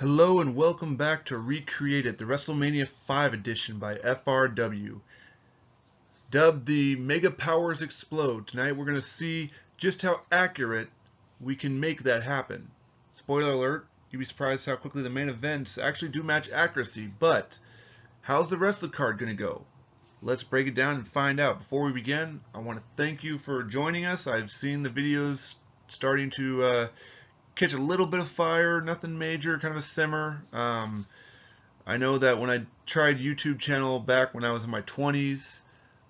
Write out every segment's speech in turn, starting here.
Hello and welcome back to Recreate It, the WrestleMania 5 edition by FRW. Dubbed the Mega Powers Explode. Tonight we're going to see just how accurate we can make that happen. Spoiler alert, you'd be surprised how quickly the main events actually do match accuracy, but how's the rest of the card going to go? Let's break it down and find out. Before we begin, I want to thank you for joining us. I've seen the videos starting to catch a little bit of fire, nothing major, kind of a simmer. I know that when I tried YouTube channel back when I was in my 20s,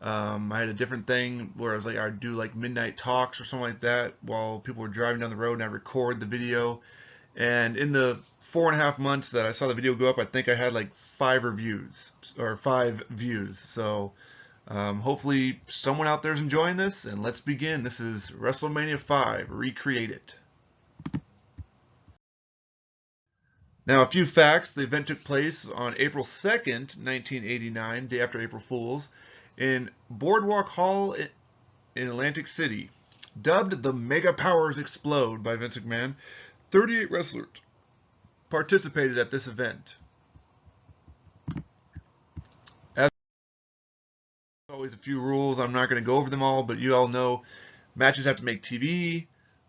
I had a different thing where I was like, I'd do like midnight talks or something like that while people were driving down the road, and I'd record the video. And in the 4.5 months that I saw the video go up, I think I had like 5 reviews or 5 views. So hopefully someone out there is enjoying this, and let's begin. This is WrestleMania 5, Recreate It. Now, a few facts. The event took place on April 2nd, 1989, day after April Fool's, in Boardwalk Hall in Atlantic City. Dubbed the Mega Powers Explode by Vince McMahon, 38 wrestlers participated at this event. As always, a few rules. I'm not going to go over them all, but you all know matches have to make TV.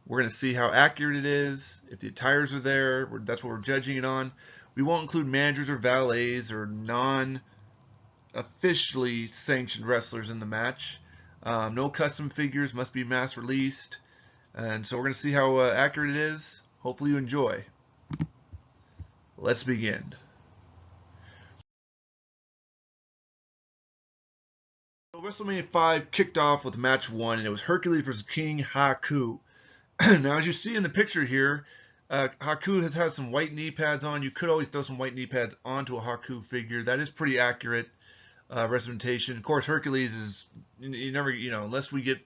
We're going to see how accurate it is. If the attires are there, that's what we're judging it on. We won't include managers or valets or non-officially sanctioned wrestlers in the match. No custom figures must be mass released. And so we're going to see how accurate it is. Hopefully you enjoy. Let's begin. So WrestleMania 5 kicked off with match 1, and it was Hercules versus King Haku. Now, as you see in the picture here, Haku has had some white knee pads on. You could always throw some white knee pads onto a Haku figure. That is pretty accurate representation. Of course, Hercules is, you never, unless we get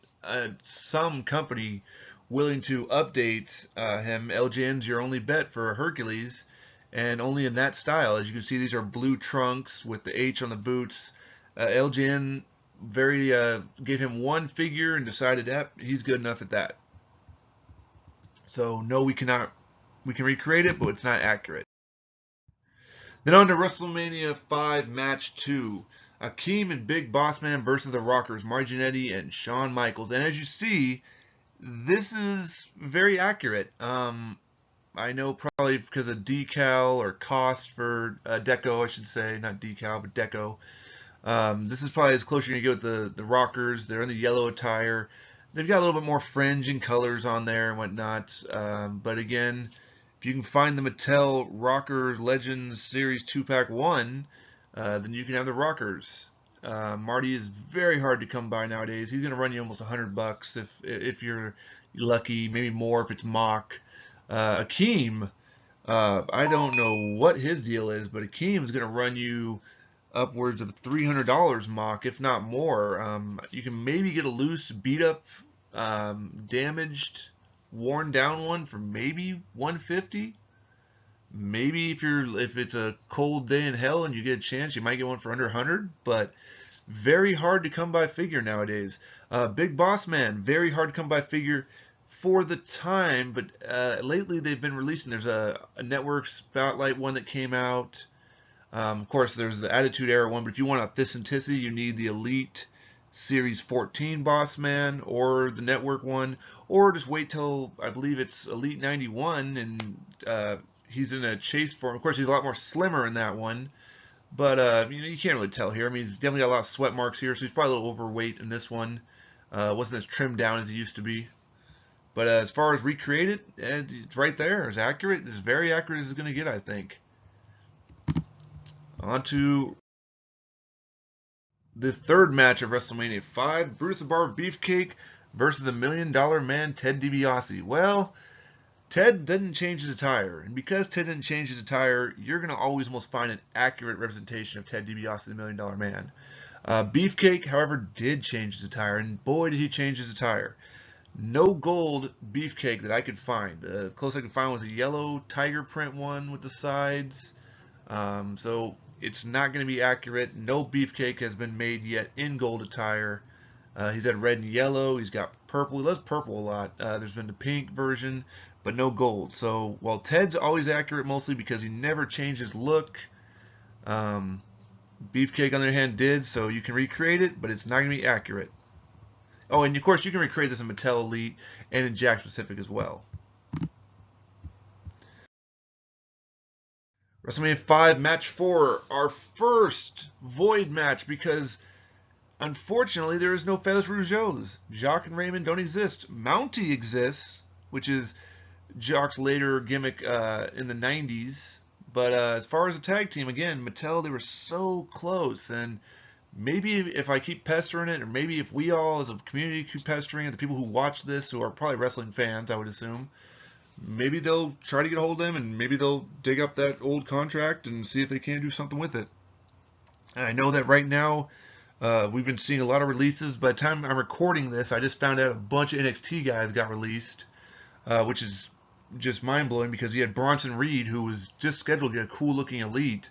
some company willing to update him, LJN's your only bet for Hercules, and only in that style. As you can see, these are blue trunks with the H on the boots. LJN gave him one figure and decided that he's good enough at that. So no, we can recreate it, but it's not accurate. Then on to WrestleMania 5 Match 2. Akeem and Big Boss Man versus the Rockers, Marty Jannetty and Shawn Michaels. And as you see, this is very accurate. I know probably because of decal or cost for deco, I should say. Not decal, but deco. This is probably as close as you're going to get with the Rockers. They're in the yellow attire. They've got a little bit more fringe and colors on there and whatnot. But again, if you can find the Mattel Rockers Legends Series 2-pack 1, then you can have the Rockers. Marty is very hard to come by nowadays. He's going to run you almost $100 if you're lucky, maybe more if it's mock. Akeem, I don't know what his deal is, but Akeem is going to run you upwards of $300 mock, if not more. You can maybe get a loose, beat up, damaged, worn down one for maybe $150. Maybe if it's a cold day in hell and you get a chance, you might get one for under $100. But very hard to come by figure nowadays. Big Boss Man, very hard to come by figure for the time, but lately they've been releasing. There's a network spotlight one that came out. Of course, there's the Attitude Era one, but if you want authenticity, you need the Elite Series 14 Boss Man or the Network one, or just wait till, I believe it's Elite 91, and he's in a chase form. Of course, he's a lot more slimmer in that one, but you can't really tell here. I mean, he's definitely got a lot of sweat marks here, so he's probably a little overweight in this one. Wasn't as trimmed down as he used to be. But as far as recreated, it's right there. It's accurate. It's very accurate as it's going to get, I think. On to the third match of WrestleMania 5, Brutus the Barber Beefcake versus the $1 Million Man, Ted DiBiase. Well, Ted didn't change his attire, and because Ted didn't change his attire, you're going to always almost find an accurate representation of Ted DiBiase, the $1 Million Man. Beefcake, however, did change his attire, and boy did he change his attire. No gold Beefcake that I could find. The closest I could find was a yellow tiger print one with the sides. So it's not going to be accurate. No Beefcake has been made yet in gold attire. He's had red and yellow. He's got purple. He loves purple a lot. There's been the pink version, but no gold. So while Ted's always accurate mostly because he never changed his look, Beefcake on the other hand did, so you can recreate it, but it's not going to be accurate. Oh, and of course you can recreate this in Mattel Elite and in Jakks Pacific as well. WrestleMania 5 Match 4, our first Void match, because unfortunately there is no Feathers Rougeaus. Jacques and Raymond don't exist. Mountie exists, which is Jacques' later gimmick in the 90s. But as far as a tag team, again, Mattel, they were so close. And maybe if I keep pestering it, or maybe if we all as a community keep pestering it, the people who watch this, who are probably wrestling fans, I would assume, maybe they'll try to get a hold of them, and maybe they'll dig up that old contract and see if they can do something with it. And I know that right now we've been seeing a lot of releases. By the time I'm recording this, I just found out a bunch of NXT guys got released, which is just mind-blowing because you had Bronson Reed, who was just scheduled to get a cool-looking Elite,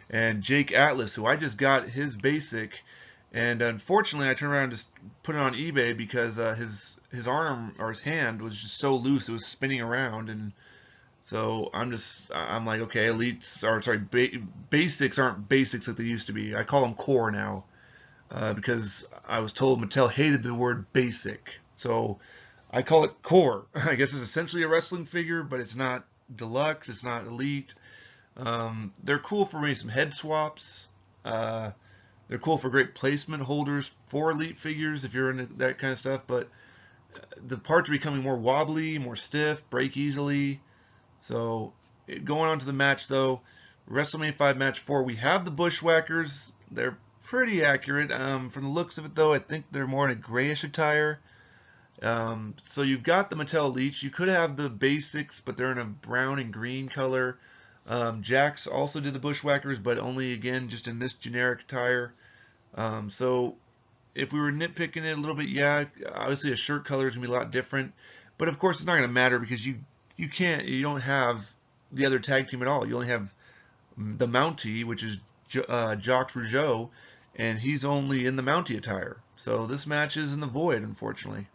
and Jake Atlas, who I just got his basic, and unfortunately I turned around and just put it on eBay because his arm or his hand was just so loose, it was spinning around, and so I'm like, okay, elites, or sorry, basics aren't basics like they used to be. I call them core now because I was told Mattel hated the word basic, so I call it core. I guess it's essentially a wrestling figure, but it's not deluxe, it's not elite. They're cool for maybe some head swaps. They're cool for great placement holders for elite figures if you're into that kind of stuff, but the parts are becoming more wobbly, more stiff, break easily. So going on to the match though, WrestleMania 5 Match 4, we have the Bushwhackers. They're pretty accurate. From the looks of it though, I think they're more in a grayish attire. So you've got the Mattel Elites. You could have the basics, but they're in a brown and green color. Jakks also did the Bushwhackers, but only, again, just in this generic attire. So if we were nitpicking it a little bit, yeah, obviously a shirt color is going to be a lot different. But of course it's not going to matter because you don't have the other tag team at all. You only have the Mountie, which is Jacques Rougeau, and he's only in the Mountie attire. So this match is in the void, unfortunately.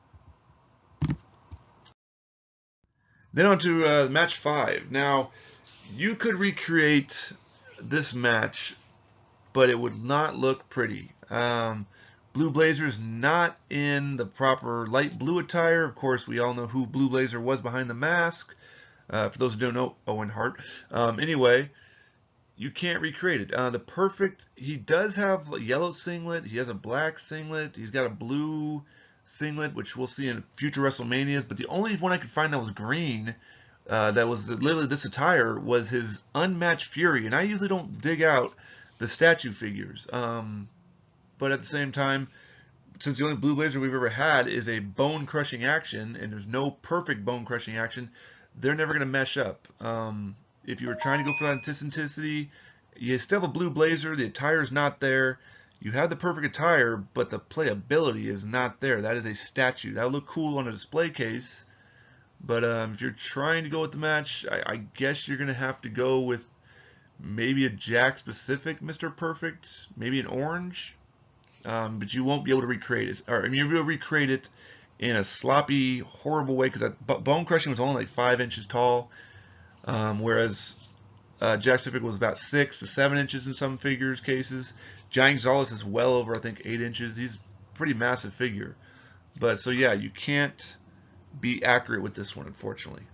Then on to match 5. Now, you could recreate this match, but it would not look pretty. Blue Blazer's not in the proper light blue attire. Of course, we all know who Blue Blazer was behind the mask. For those who don't know, Owen Hart. Anyway, you can't recreate it. He does have a yellow singlet. He has a black singlet. He's got a blue singlet, which we'll see in future WrestleManias. But the only one I could find that was green, that was literally this attire, was his Unmatched Fury. And I usually don't dig out the statue figures. But at the same time, since the only Blue Blazer we've ever had is a bone-crushing action, and there's no perfect bone-crushing action, they're never going to mesh up. If you were trying to go for that authenticity, you still have a Blue Blazer, the attire is not there. You have the perfect attire, but the playability is not there. That is a statue. That'll look cool on a display case, but if you're trying to go with the match, I guess you're going to have to go with maybe a Jakks Pacific Mr. Perfect, maybe an orange, but you won't be able to recreate it. Or, I mean, you'll be able to recreate it in a sloppy, horrible way, because that bone crushing was only like 5 inches tall, whereas Jakks Pacific was about 6 to 7 inches in some figures cases. Giant Gonzalez is well over, I think, 8 inches. He's a pretty massive figure. But so yeah, you can't be accurate with this one, unfortunately.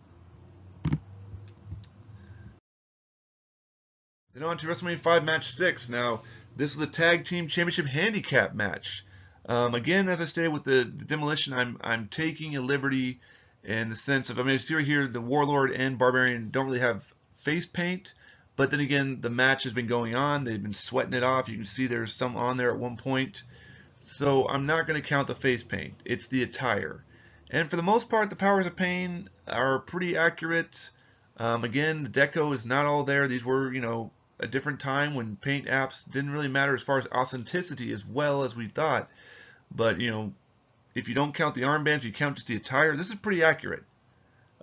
Then on to WrestleMania 5 Match 6. Now, this was a Tag Team Championship Handicap match. Again, as I stated with the Demolition, I'm taking a liberty in the sense of, I mean, you see right here, the Warlord and Barbarian don't really have face paint, but then again, the match has been going on. They've been sweating it off. You can see there's some on there at one point. So I'm not going to count the face paint. It's the attire. And for the most part, the Powers of Pain are pretty accurate. Again, the deco is not all there. These were, a different time when paint apps didn't really matter as far as authenticity as well as we thought. But, if you don't count the armbands, if you count just the attire, this is pretty accurate.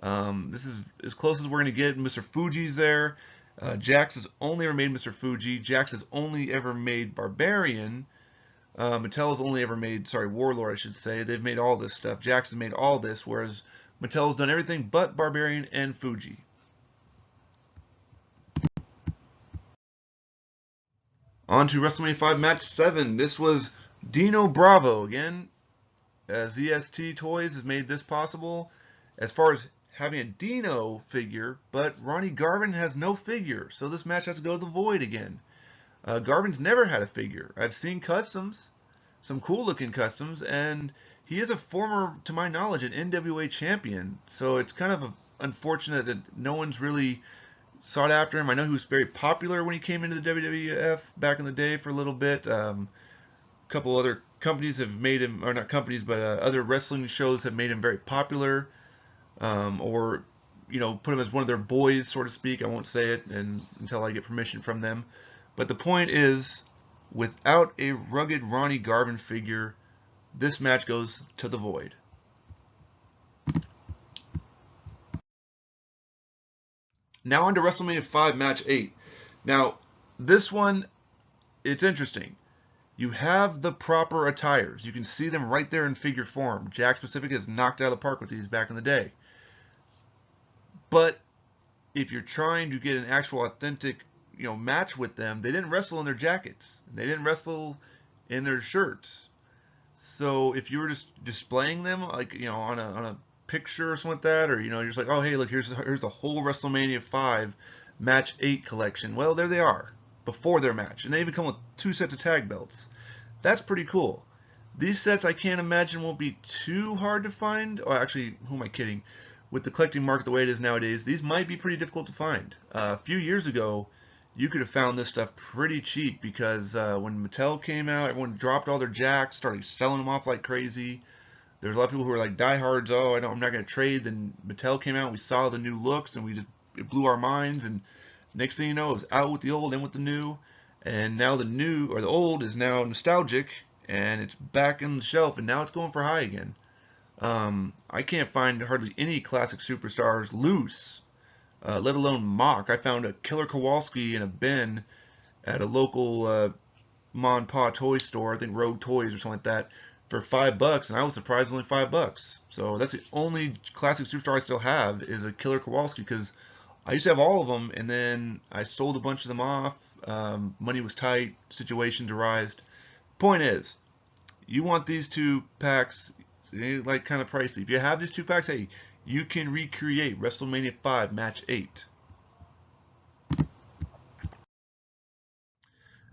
This is as close as we're going to get. Mr. Fuji's there. Jakks has only ever made Mr. Fuji. Jakks has only ever made Barbarian. Mattel has only ever made, Warlord, I should say. They've made all this stuff. Jakks has made all this, whereas Mattel's done everything but Barbarian and Fuji. On to WrestleMania 5 Match 7. This was Dino Bravo again. ZST Toys has made this possible as far as having a Dino figure, but Ronnie Garvin has no figure, so this match has to go to the void again. Garvin's never had a figure. I've seen customs, some cool looking customs, and he is a former, to my knowledge, an NWA champion, so it's kind of unfortunate that no one's really sought after him. I know he was very popular when he came into the WWF back in the day for a little bit. A couple other companies have made him, or not companies, but other wrestling shows have made him very popular, or put him as one of their boys, so to speak. I won't say it until I get permission from them. But the point is, without a rugged Ronnie Garvin figure, this match goes to the void. Now on to WrestleMania 5 Match 8. Now, this one, it's interesting. You have the proper attires. You can see them right there in figure form. Jakks Pacific has knocked out of the park with these back in the day. But if you're trying to get an actual authentic, match with them, they didn't wrestle in their jackets. They didn't wrestle in their shirts. So if you were just displaying them, like on a picture or something like that, or you're just like, oh hey, look, here's the whole WrestleMania 5 Match 8 collection. Well, there they are before their match, and they even come with 2 sets of tag belts. That's pretty cool. These sets I can't imagine won't be too hard to find. Oh, actually, who am I kidding? With the collecting market the way it is nowadays, these might be pretty difficult to find. A few years ago, you could have found this stuff pretty cheap because when Mattel came out, everyone dropped all their Jakks, started selling them off like crazy. There's a lot of people who were like diehards. Oh, I'm not going to trade. Then Mattel came out, we saw the new looks, and it blew our minds. And next thing you know, it was out with the old, in with the new. And now the new, or the old, is now nostalgic, and it's back on the shelf, and now it's going for high again. I can't find hardly any classic superstars loose, let alone mock. I found a Killer Kowalski in a bin at a local Ma and Pa toy store, I think Rogue Toys or something like that, for $5, and I was surprised only $5. So that's the only classic superstar I still have is a Killer Kowalski, because I used to have all of them, and then I sold a bunch of them off. Money was tight, situations arised. Point is, you want these 2 packs, like kind of pricey. If you have these 2 packs, hey, you can recreate WrestleMania 5 Match 8.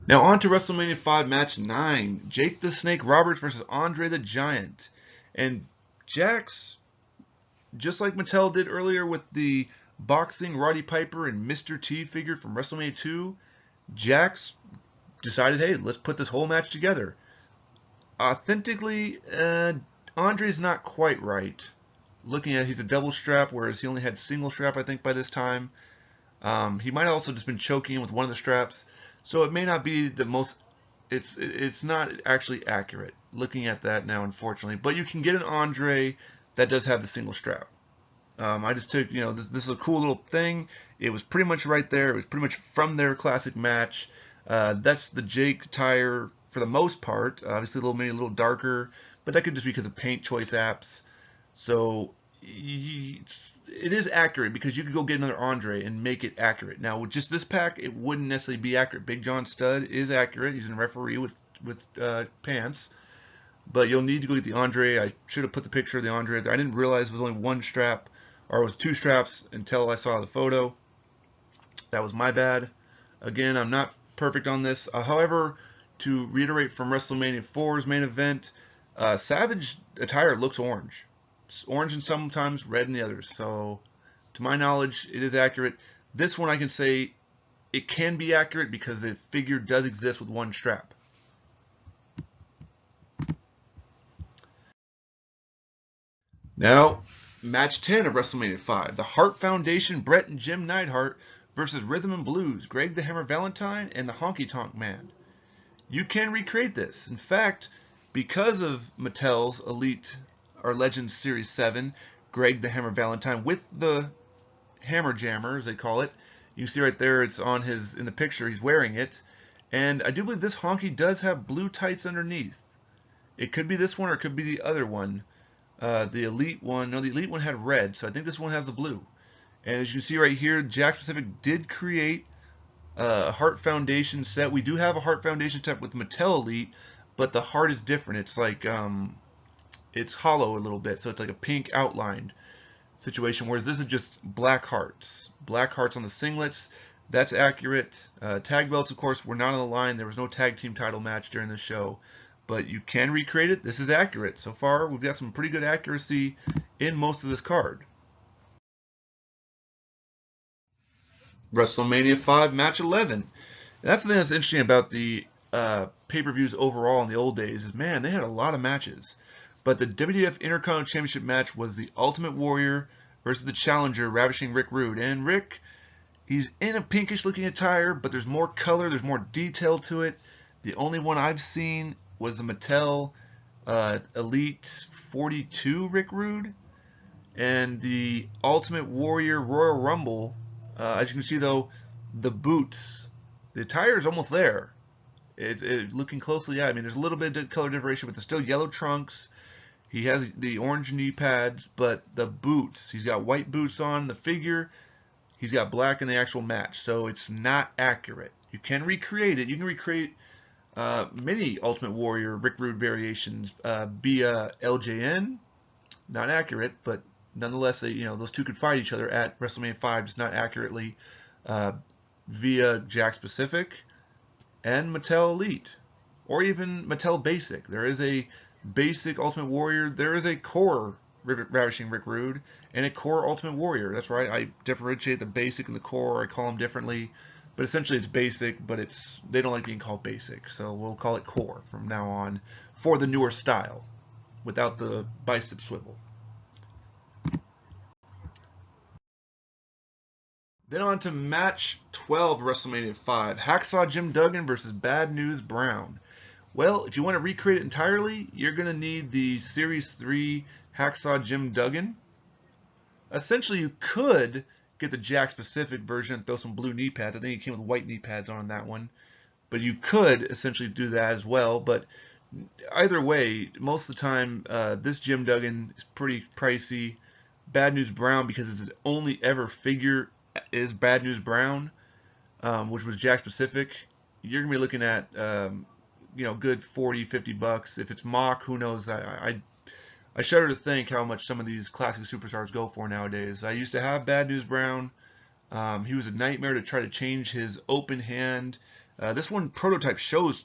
Now on to WrestleMania 5 Match 9. Jake the Snake Roberts versus Andre the Giant. And Jakks, just like Mattel did earlier with the boxing Roddy Piper and Mr. T figure from WrestleMania 2, Jakks decided, hey, let's put this whole match together. Authentically, Andre's not quite right. Looking at, he's a double strap, whereas he only had single strap, I think, by this time. He might have also just been choking with one of the straps, so it may not be the most. It's not actually accurate. Looking at that now, unfortunately, but you can get an Andre that does have the single strap. I just took, this is a cool little thing. It was pretty much right there. It was pretty much from their classic match. That's the Jake tire for the most part. Obviously, maybe a little darker, but that could just be because of paint choice apps. So it is accurate because you could go get another Andre and make it accurate. Now, with just this pack, it wouldn't necessarily be accurate. Big John Studd is accurate. He's a referee with pants. But you'll need to go get the Andre. I should have put the picture of the Andre there. I didn't realize it was only 1 strap, or it was 2 straps until I saw the photo. That was my bad. Again, I'm not perfect on this. However, to reiterate from WrestleMania 4's main event, Savage attire looks orange. It's orange and sometimes red in the others. So, to my knowledge, it is accurate. This one I can say it can be accurate because the figure does exist with 1 strap. Now, match 10 of WrestleMania 5. The Hart Foundation, Bret and Jim Neidhart versus Rhythm and Blues, Greg the Hammer Valentine, and the Honky Tonk Man. You can recreate this. In fact, because of Mattel's Elite or Legends Series 7, Greg the Hammer Valentine with the Hammer Jammer, as they call it. You see right there, it's on in the picture, he's wearing it. And I do believe this honky does have blue tights underneath. It could be this one or it could be the other one. The Elite one, no, the Elite one had red, so I think this one has the blue. And as you can see right here, Jakks Pacific did create a Heart Foundation set. We do have a Heart Foundation set with Mattel Elite, but the heart is different. It's like it's hollow a little bit, so it's like a pink outlined situation. Whereas this is just black hearts on the singlets. That's accurate. Tag belts, of course, were not on the line. There was no tag team title match during the show, but you can recreate it. This is accurate. So far, we've got some pretty good accuracy in most of this card. WrestleMania 5 Match 11. And that's the thing that's interesting about the pay-per-views overall in the old days is, man, they had a lot of matches. But the WWF Intercontinental Championship match was the Ultimate Warrior versus the Challenger, Ravishing Rick Rude. And Rick, he's in a pinkish-looking attire, but there's more color, there's more detail to it. The only one I've seen was the Mattel Elite 42 Rick Rude. And the Ultimate Warrior Royal Rumble, as you can see though, the boots, the attire is almost there. Looking closely at, I mean, there's a little bit of color differentiation, but there's still yellow trunks. He has the orange knee pads, but the boots, he's got white boots on the figure. He's got black in the actual match, so it's not accurate. You can recreate it. You can recreate many Ultimate Warrior Rick Rude variations via LJN. Not accurate, but nonetheless, those two could fight each other at WrestleMania 5, just not accurately, via Jakks Pacific and Mattel Elite, or even Mattel Basic. There is a Basic Ultimate Warrior. There is a Core Ravishing Rick Rude and a Core Ultimate Warrior. That's right. I differentiate the Basic and the Core. I call them differently, but essentially it's Basic, but they don't like being called Basic, so we'll call it Core from now on for the newer style, without the bicep swivel. Then on to match 12 of WrestleMania 5, Hacksaw Jim Duggan versus Bad News Brown. Well, if you want to recreate it entirely, you're going to need the Series 3 Hacksaw Jim Duggan. Essentially, you could get the Jakks Pacific version and throw some blue knee pads. I think it came with white knee pads on that one. But you could essentially do that as well. But either way, most of the time, this Jim Duggan is pretty pricey. Bad News Brown, because it's his only ever figure, is Bad News Brown, which was Jakks Pacific. You're gonna be looking at good $40-50. If it's mock, who knows? I shudder to think how much some of these classic superstars go for nowadays. I used to have Bad News Brown. He was a nightmare to try to change his open hand. This one prototype shows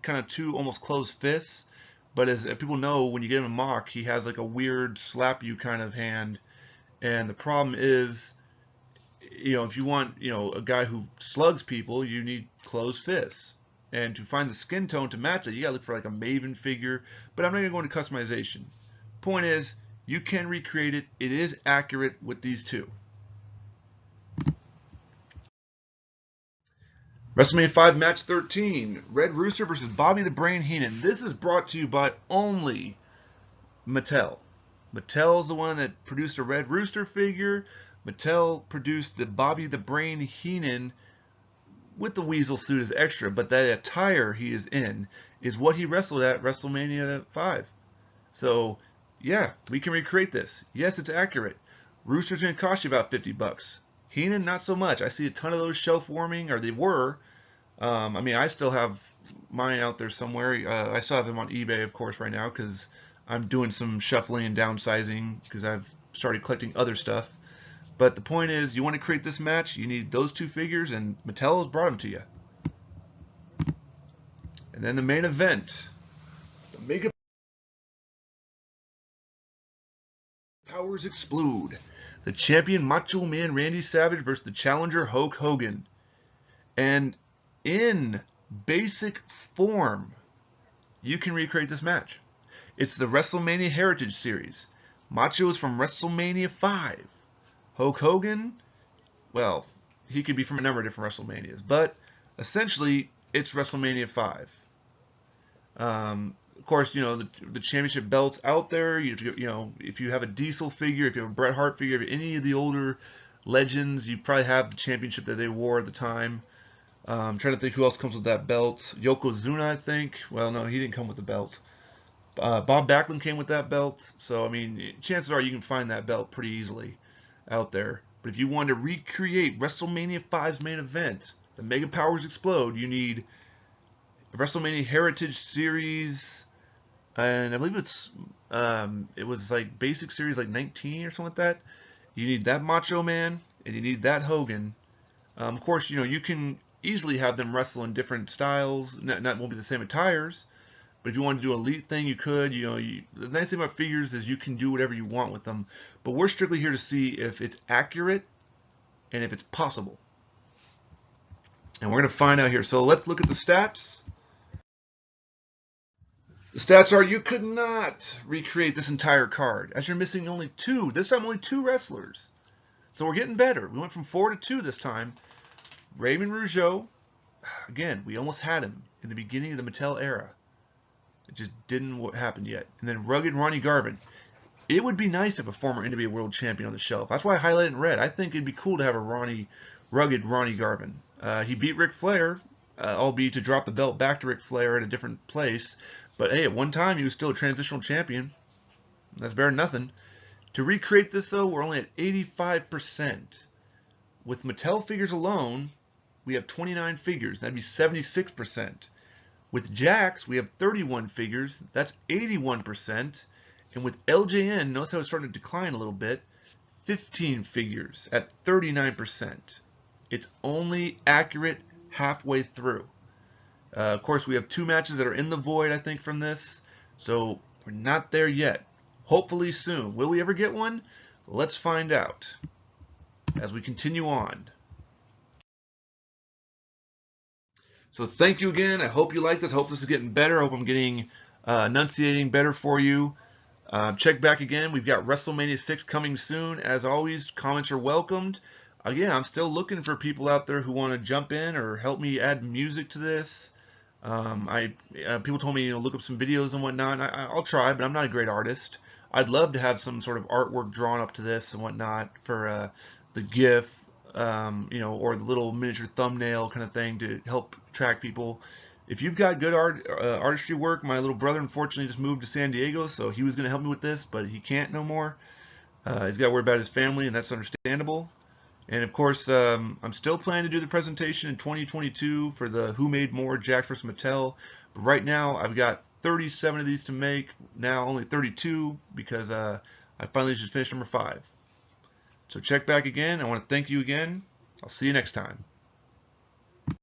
kind of two almost closed fists, but as people know, when you get him a mock, he has like a weird slap you kind of hand. And the problem is, if you want, a guy who slugs people, you need closed fists. And to find the skin tone to match it, you gotta look for like a Maven figure. But I'm not gonna go into customization. Point is, you can recreate it. It is accurate with these two. WrestleMania 5 Match 13, Red Rooster versus Bobby the Brain Heenan. This is brought to you by only Mattel. Mattel is the one that produced a Red Rooster figure. Mattel produced the Bobby the Brain Heenan with the Weasel suit as extra, but that attire he is in is what he wrestled at WrestleMania 5. So, yeah, we can recreate this. Yes, it's accurate. Rooster's going to cost you about $50. Heenan, not so much. I see a ton of those shelf warming, or they were. I mean, I still have mine out there somewhere. I still have them on eBay, of course, right now, because I'm doing some shuffling and downsizing, because I've started collecting other stuff. But the point is, you want to create this match, you need those two figures, and Mattel has brought them to you. And then the main event, the Mega Powers Explode. The champion Macho Man Randy Savage versus the challenger Hulk Hogan. And in basic form, you can recreate this match. It's the WrestleMania Heritage Series. Macho is from WrestleMania 5. Hulk Hogan, well, he could be from a number of different WrestleManias, but essentially it's WrestleMania 5. Of course, the championship belt's out there. If you have a Diesel figure, if you have a Bret Hart figure, if any of the older legends, you probably have the championship that they wore at the time. I'm trying to think who else comes with that belt. Yokozuna, I think. Well, no, he didn't come with the belt. Bob Backlund came with that belt, so I mean, chances are you can find that belt pretty easily out there. But if you want to recreate WrestleMania 5's main event, the Mega Powers Explode, you need a WrestleMania Heritage Series, and I believe it was like Basic Series like 19 or something like that. You need that Macho Man, and you need that Hogan. Of course, you can easily have them wrestle in different styles. Not won't be the same attires, but if you want to do an elite thing, you could. The nice thing about figures is you can do whatever you want with them. But we're strictly here to see if it's accurate and if it's possible. And we're going to find out here. So let's look at the stats. The stats are you could not recreate this entire card, as you're missing only two. This time only two wrestlers. So we're getting better. We went from 4 to 2 this time. Raymond Rougeau, again, we almost had him in the beginning of the Mattel era. It just didn't happen yet. And then Rugged Ronnie Garvin. It would be nice if a former NWA World Champion on the shelf. That's why I highlighted in red. I think it'd be cool to have a Rugged Ronnie Garvin. He beat Ric Flair, albeit to drop the belt back to Ric Flair at a different place. But hey, at one time he was still a transitional champion. That's better than nothing. To recreate this though, we're only at 85%. With Mattel figures alone, we have 29 figures. That'd be 76%. With Jakks, we have 31 figures. That's 81%. And with LJN, notice how it's starting to decline a little bit. 15 figures at 39%. It's only accurate halfway through. Of course, we have 2 matches that are in the void, I think, from this. So we're not there yet. Hopefully soon. Will we ever get one? Let's find out as we continue on. So thank you again. I hope you like this. I hope this is getting better. I hope I'm getting enunciating better for you. Check back again. We've got WrestleMania 6 coming soon. As always, comments are welcomed. Again, I'm still looking for people out there who want to jump in or help me add music to this. People told me look up some videos and whatnot. I'll try, but I'm not a great artist. I'd love to have some sort of artwork drawn up to this and whatnot for the GIF, or the little miniature thumbnail kind of thing to help track people. If you've got good artistry work, my little brother unfortunately just moved to San Diego, so he was going to help me with this, but he can't no more. He's got to worry about his family, and that's understandable. And of course, I'm still planning to do the presentation in 2022 for the Who Made More Jakks vs. Mattel. But right now, I've got 37 of these to make. Now only 32 because I finally just finished number 5. So check back again. I want to thank you again. I'll see you next time.